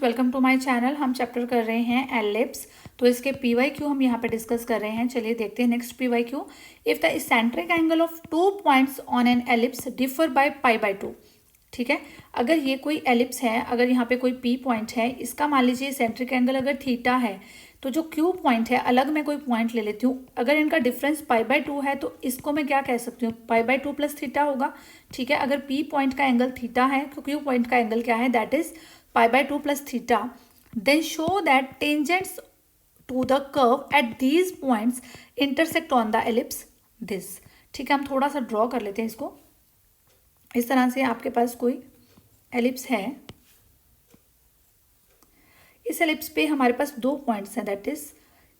Students, welcome to my channel. हम chapter कर रहे हैं एलिप्स। तो इसके पीवाईक्यू हम यहाँ पे डिस्कस कर रहे हैं। चलिए देखते हैं next PYQ. If the eccentric angle of 2 points on an ellipse differ by π/2। ठीक है, अगर ये कोई एलिप्स है, अगर यहाँ पे कोई पी पॉइंट है, इसका मान लीजिए इसेंट्रिक एंगल अगर थीटा है, तो जो क्यू पॉइंट है, अलग मैं कोई पॉइंट ले लेती हूँ, अगर इनका डिफरेंस π/2 है तो इसको मैं क्या कह सकती हूँ, π/2 प्लस थीटा होगा। ठीक है, अगर पी पॉइंट का एंगल थीटा है तो क्यू पॉइंट का एंगल क्या है, that is π/2 plus theta. Then show that tangents to the curve at these points intersect on the ellipse this. ठीक है, हम थोड़ा सा ड्रॉ कर लेते हैं इसको। इस तरह से आपके पास कोई एलिप्स है, इस एलिप्स पे हमारे पास 2 पॉइंट्स हैं, that is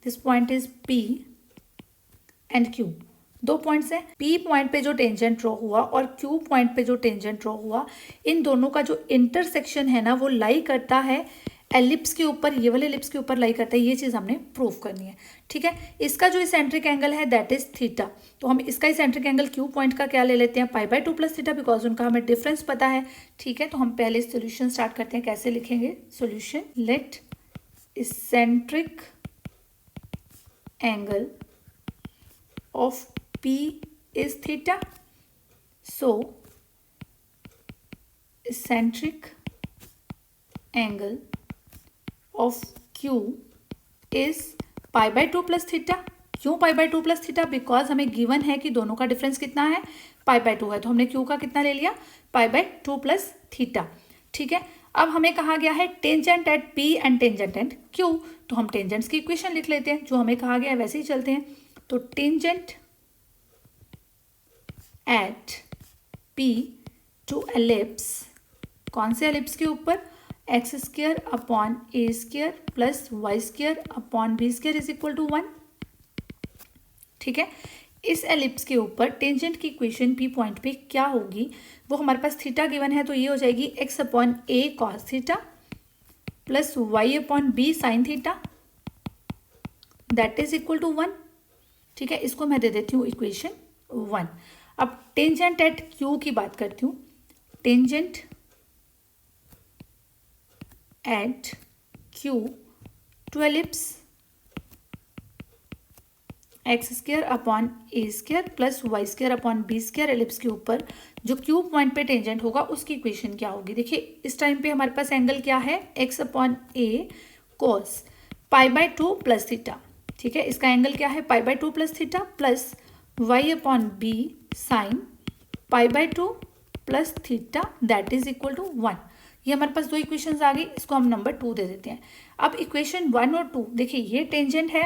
this point is P and Q। 2 points हैं, P पॉइंट पे जो टेंजेंट ड्रॉ हुआ और Q पॉइंट पे जो टेंजेंट ड्रॉ हुआ, इन दोनों का जो इंटरसेक्शन है ना, वो लाई करता है एलिप्स के ऊपर, ये वाले एलिप्स के ऊपर लाई करता है। ये चीज़ हमने प्रूव करनी है। ठीक है, इसका जो इसेंट्रिक एंगल है दैट इज थीटा। तो हम इसका इसेंट्रिक एंगल Q पॉइंट का क्या ले लेते हैं, π/2 प्लस थीटा, बिकॉज उनका हमें डिफरेंस पता है। ठीक है, तो हम पहले सोल्यूशन स्टार्ट करते हैं। कैसे लिखेंगे solution, let eccentric angle of P is theta, so eccentric angle of Q is π/2 plus theta। क्यों π/2 प्लस थीटा, बिकॉज हमें गिवन है कि दोनों का डिफरेंस कितना है, π/2 है, तो हमने Q का कितना ले लिया, π/2 प्लस थीटा। ठीक है, अब हमें कहा गया है tangent at P and tangent at Q, तो हम टेंजेंट्स की इक्वेशन लिख लेते हैं, जो हमें कहा गया है वैसे ही चलते हैं। तो tangent at P to ellipse, कौन से एलिप्स के ऊपर, x² upon a² plus y² upon b² is equal to 1। ठीक है, इस एलिप्स के ऊपर टेंजेंट की इक्वेशन P पॉइंट पे क्या होगी, वो हमारे पास थीटा गिवन है, तो ये हो जाएगी x upon a cos theta plus y upon b sine theta, that is equal to 1। ठीक है, इसको मैं दे देती हूँ इक्वेशन 1। अब टेंजेंट एट Q की बात करती हूँ। Tangent at Q to ellipse x² upon a² plus y² upon b² ellipse के ऊपर जो Q पॉइंट पे टेंजेंट होगा, उसकी इक्वेशन क्या होगी। देखिए, इस टाइम पे हमारे पास एंगल क्या है, x upon a cos π/2 plus theta. ठीक है, इसका एंगल क्या है, π/2 plus theta plus y upon b sine π/2 plus theta, that is equal to 1। ये हमारे पास 2 इक्वेशंस आ गई, इसको हम नंबर 2 दे देते हैं। अब इक्वेशन 1 और 2, देखिए ये टेंजेंट है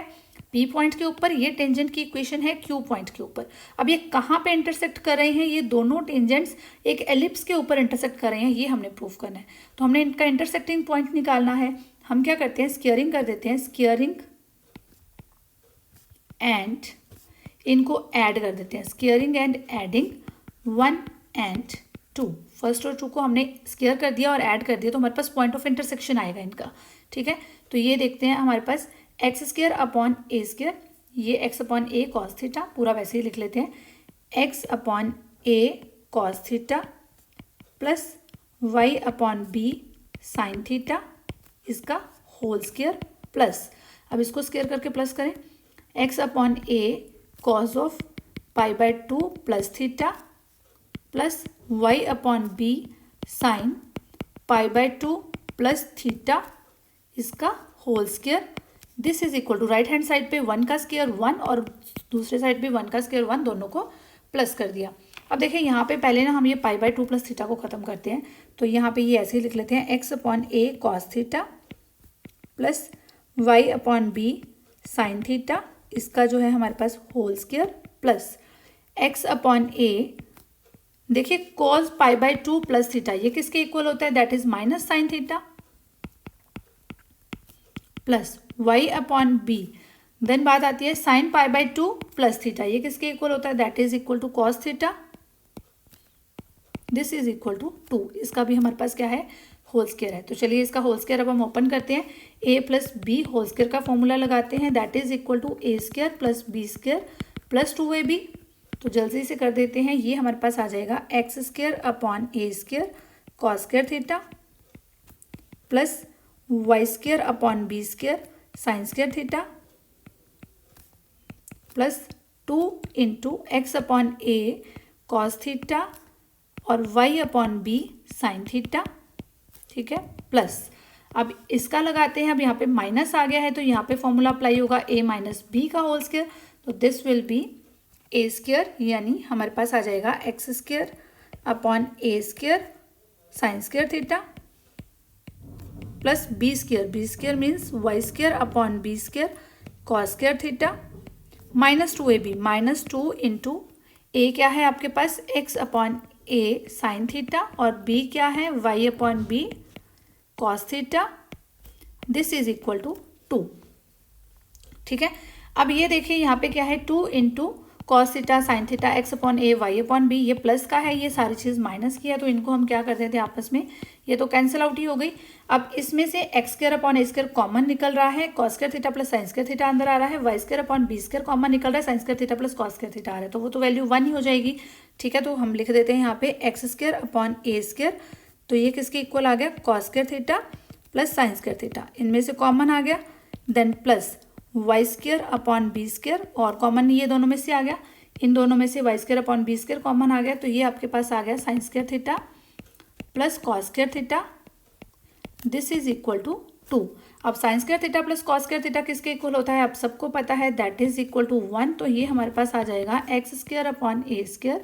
P पॉइंट के ऊपर, ये टेंजेंट की इक्वेशन है Q पॉइंट के ऊपर। अब ये कहाँ पे इंटरसेक्ट कर रहे हैं, ये दोनों टेंजेंट्स एक एलिप्स के ऊपर इंटरसेक्ट कर रहे हैं, ये हमने प्रूव करना है। तो हमने इनका इंटरसेक्टिंग पॉइंट निकालना है। हम क्या करते हैं, स्क्वेयरिंग कर देते हैं, स्क्वेयरिंग एंड इनको ऐड कर देते हैं, squaring and adding 1 and 2। First और 2 को हमने स्क्वेयर कर दिया और ऐड कर दिया, तो हमारे पास पॉइंट ऑफ इंटरसेक्शन आएगा इनका। ठीक है, तो ये देखते हैं हमारे पास x² अपॉन a², ये x upon a cos theta, पूरा वैसे ही लिख लेते हैं, x upon a cos theta plus y upon b sine theta, इसका होल स्क्वेयर प्लस, अब इसको स्क्वेयर करके प्लस करें, x upon a cos of π/2 plus theta plus y upon b sine π/2 plus theta, इसका whole square. This is equal to, right hand side पे 1 का square 1 और दूसरे साइड पे 1 का स्क्वेयर 1, दोनों को प्लस कर दिया। अब देखिए यहाँ पे पहले ना हम ये π/2 प्लस थीटा को ख़त्म करते हैं, तो यहाँ पे ये ऐसे ही लिख लेते हैं, x upon a cos theta plus y upon b sine theta, इसका जो है हमारे पास whole square plus x upon a, देखिए कॉस π/2 प्लस थीटा, ये किसके इक्वल होता है, that is minus sine theta plus y upon b, then बात आती है साइन π/2 प्लस थीटा, ये किसके इक्वल होता है, that is equal to cos theta, this is equal to 2। इसका भी हमारे पास क्या है, होल स्क्वेयर है। तो चलिए इसका होल स्क्वेयर अब हम ओपन करते हैं, a plus b whole square का फॉर्मूला लगाते हैं, that is equal to a² plus b² plus 2ab। तो जल्दी से कर देते हैं, ये हमारे पास आ जाएगा x² upon a² cos² theta plus y square upon b square sine square theta plus 2 into x upon a cos theta और y upon b sine theta, ठीक है, प्लस अब इसका लगाते हैं। अब यहाँ पे माइनस आ गया है तो यहाँ पे फॉर्मूला अप्लाई होगा a माइनस बी का होल स्क्वायर, तो this will be a square, यानी हमारे पास आ जाएगा x square upon a square sine square theta plus b square means y square upon b square cos square theta minus 2ab minus 2 into a क्या है आपके पास x upon a sine theta और b क्या है y upon b cos theta, this is equal to 2, ठीक है। अब ये देखिए यहाँ पे क्या है 2 into cos theta sine theta x upon a y upon b, ये प्लस का है, ये सारी चीज़ माइनस की है, तो इनको हम क्या कर देते हैं आपस में, ये तो कैंसिल आउट ही हो गई। अब इसमें से x square upon a square common निकल रहा है, cos square theta plus sine square theta अंदर आ रहा है, y square upon b square common निकल रहा है, sine square theta plus cos square theta आ रहा है, तो वो तो वैल्यू 1 ही हो जाएगी, ठीक है। तो हम लिख देते हैं यहाँ पे x square upon a square, तो ये किसके इक्वल आ गया cos square theta plus sine square theta, इनमें से कॉमन आ गया, then plus y square upon b square और कॉमन ये दोनों में से आ गया, इन दोनों में से y square upon b square common आ गया, तो ये आपके पास आ गया sine square theta plus cos square theta, this is equal to 2। अब sine square theta plus cos square theta किसके इक्वल होता है आप सबको पता है, दैट इज इक्वल टू 1, तो ये हमारे पास आ जाएगा x square upon a square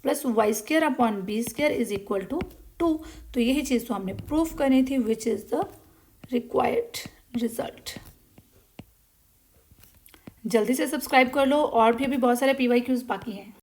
plus y square upon b square is equal to 2। तो यही चीज़ तो हमने प्रूफ करनी थी, which is the required result. जल्दी से सब्सक्राइब कर लो, और भी अभी बहुत सारे PYQs बाकी हैं।